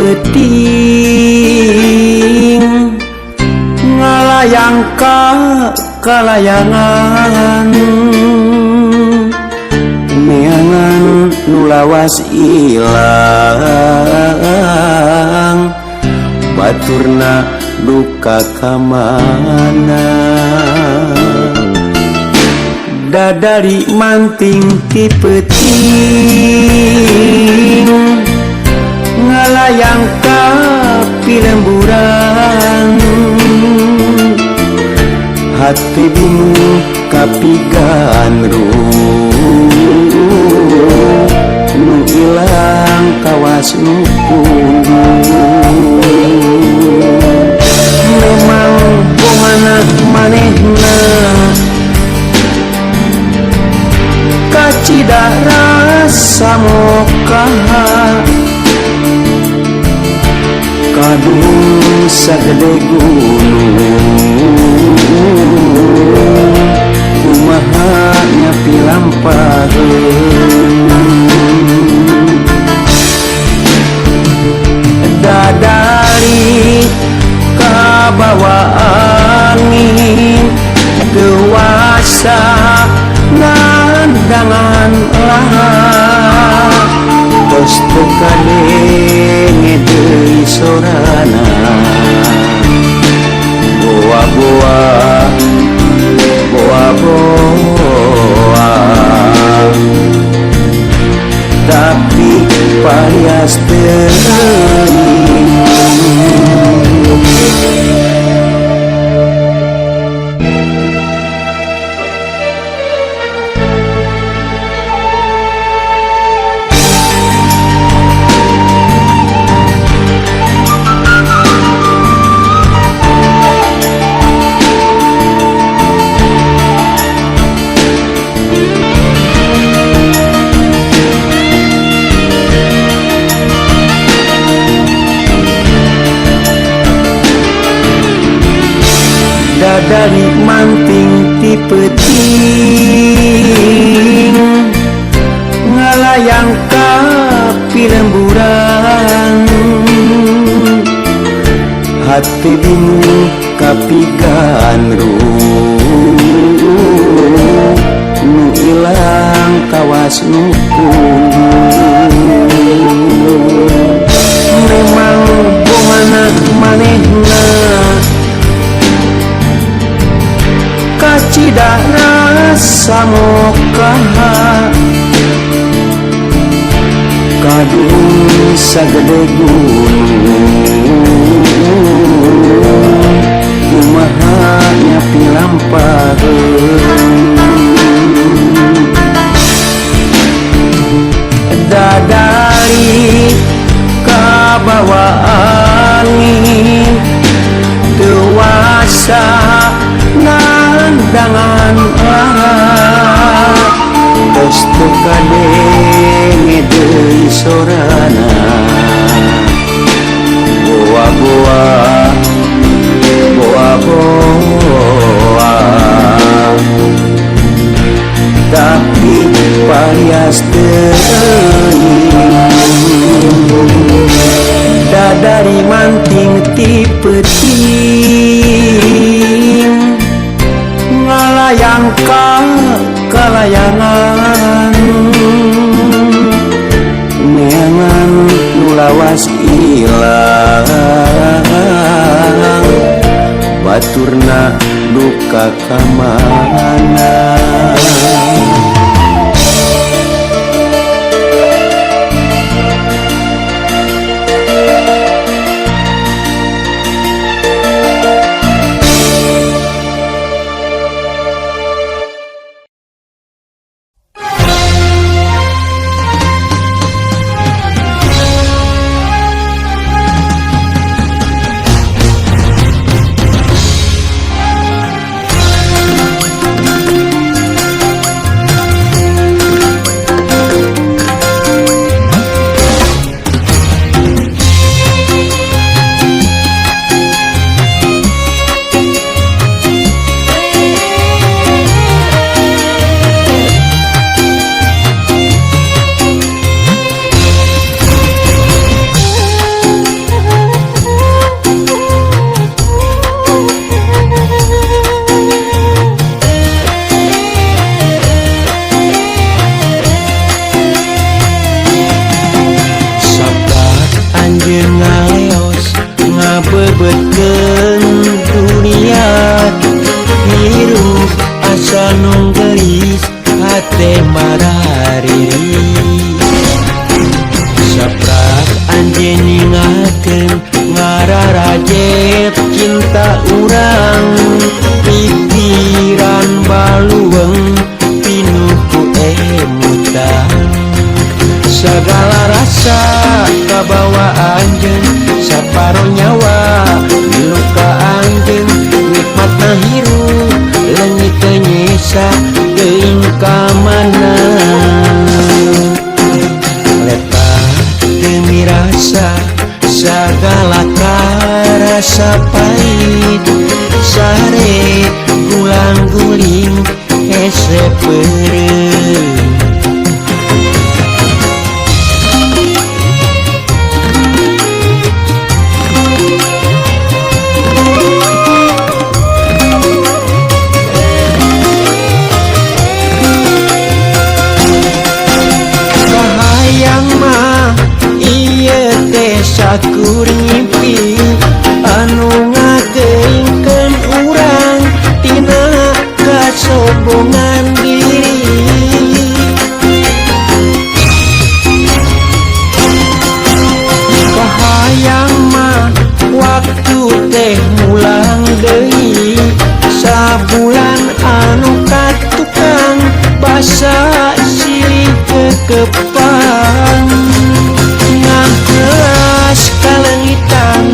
peting ngalayang kalayangan meangan nu lawas ilang baturna duka kamana dadari manting ti peting ngalayang ka pilemburan hati bingung kapigan nu ilang kawas nu memang kumana manehna kacida rasa mokaha kadung sagede gunung kumahanya pilampaheun dadari kabawa angin dewasa nandangan lah tos tekadenge deui sorana boa-boa tapi parias teuing dari manting ti peting ngalayang ka pilemburan hati bingung kapigan nu ilang kawas nu memang kumana manehna kacida rasa mokaha kadung sagede gunung kumahanya pilampaheun dadari kabawa angin dewasa nandangan tos tekadenge deui sorana boa-boa tapi parias teuing dadari manting ti peting ngalayang kalayangan meangan nu lawas ilang baturna duka kamana pajet cinta urang pikiran balueng pinuku emutan segala rasa kabawa anjeun saparo nyawa miluka anjeun nikmatna hirup leungit teu nyesa teuing ka mana leta teu mirasa sagala karasa pahit sare gulang-guling hese peureum sakuring ngimpi anu ngageingkeun urang tina kasombongan diri kahayang mah waktu teh mulang deui sabulan anu katukang basa silih kekepang ngahas kalengitan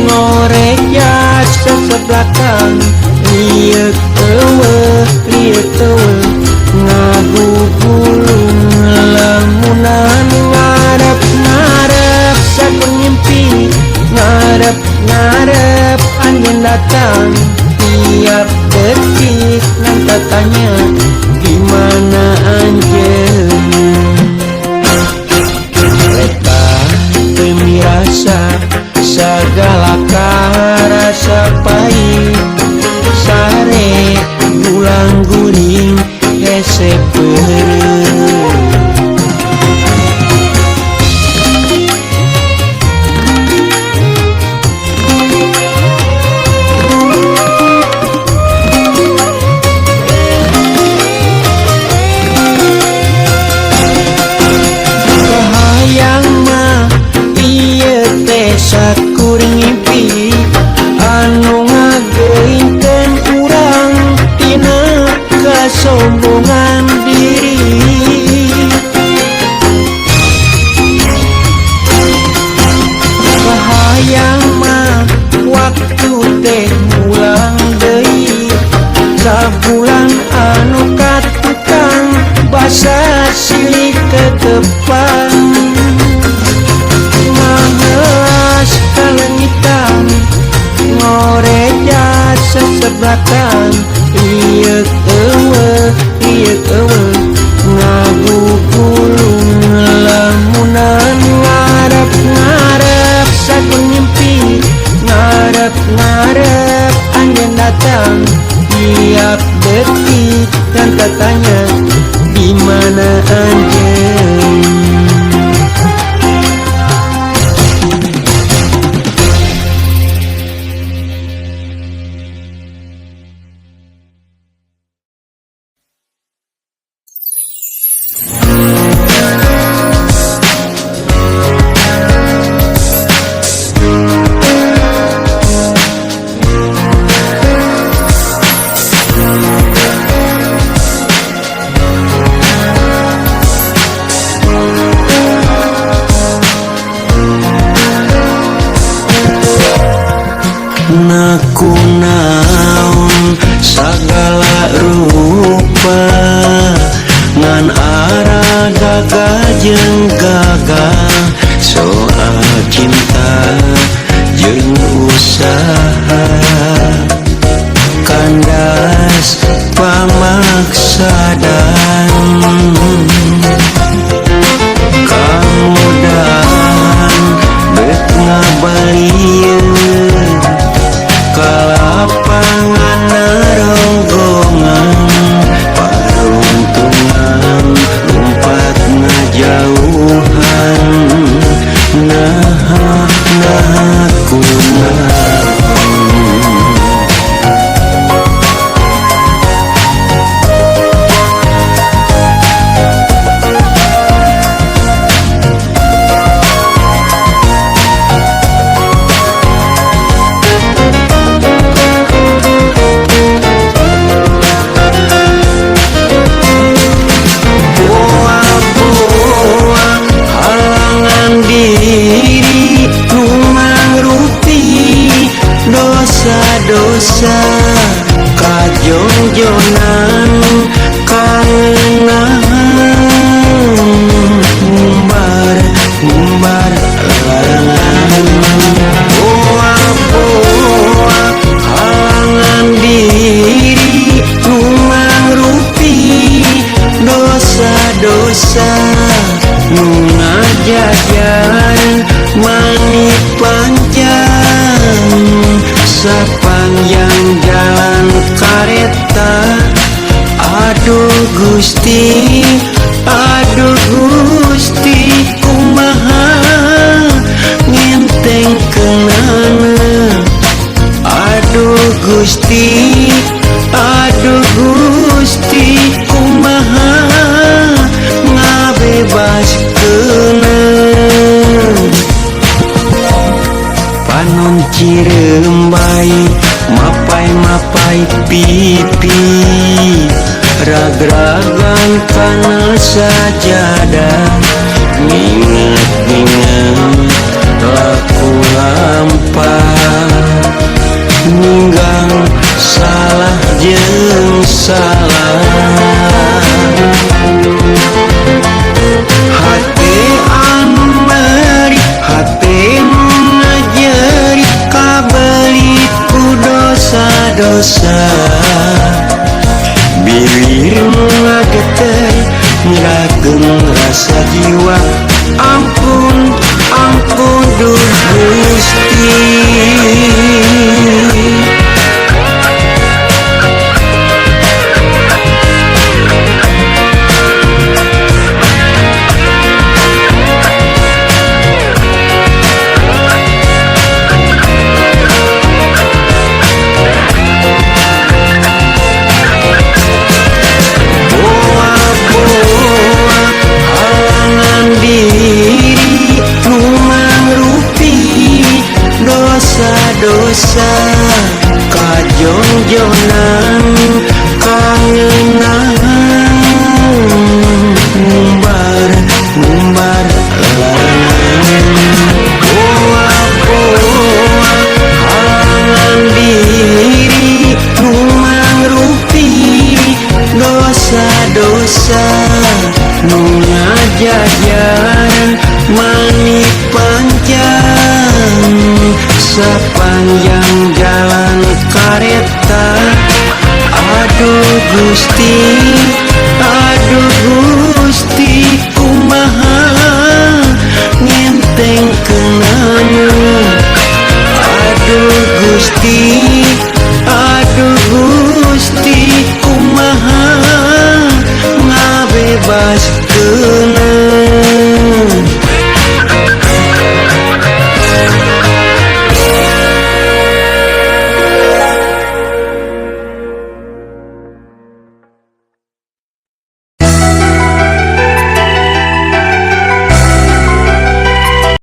ngorek jas sebelakang liek eueuh ngagugulung lamunan ngarep sakur ngimpi ngarep anjeun datang tiap detik nan tanya gimana anjeun mirasa sagala karasa pahit sare gulang-guling hese peureum sakuring ngimpi anu ngageingkeun urang tina kasombongan diri kahayang mah waktu teh mulang deui sabulan anu katukang basa silih ketepang kalengitan ngorek jasa sebelakang liek eueuh ngagugulung lamunan ngarep sakur ngimpi ngarep anjeun datang tiap detik dan katanya dimana anjeun nakunaon sagala rupa ngan arah gagah jeung gagah soal cinta jeung usaha kandas pamaksadan kamudahan bet ngabalieun kalapangan ronggongan paruntungan lompat ngajauhan nah kunaon dosa kajongjonan kangenahan ngumbar larangan boa halangan diri mangrupi dosa-dosa nu ngajajan mani panjang sepanjang jalan kareta. Aduh Gusti kumaha ngenteng kenana. Aduh Gusti kumaha ngabebas panon cirembai mapai pipi ragragan kana sajadah nginget laku lampah ninggang salah jeung salah hate anu meuri hate ngajeri kabelit ku dosa-dosa bilir ngageteh ngirageun rasa jiwa ampun duh Gusti. Dosa kajongjonan kangenahan ngumbar larangan boa halangan diri mangrupi dosa-dosa nu ngajajan mani panjang sepanjang jalan kareta. Aduh Gusti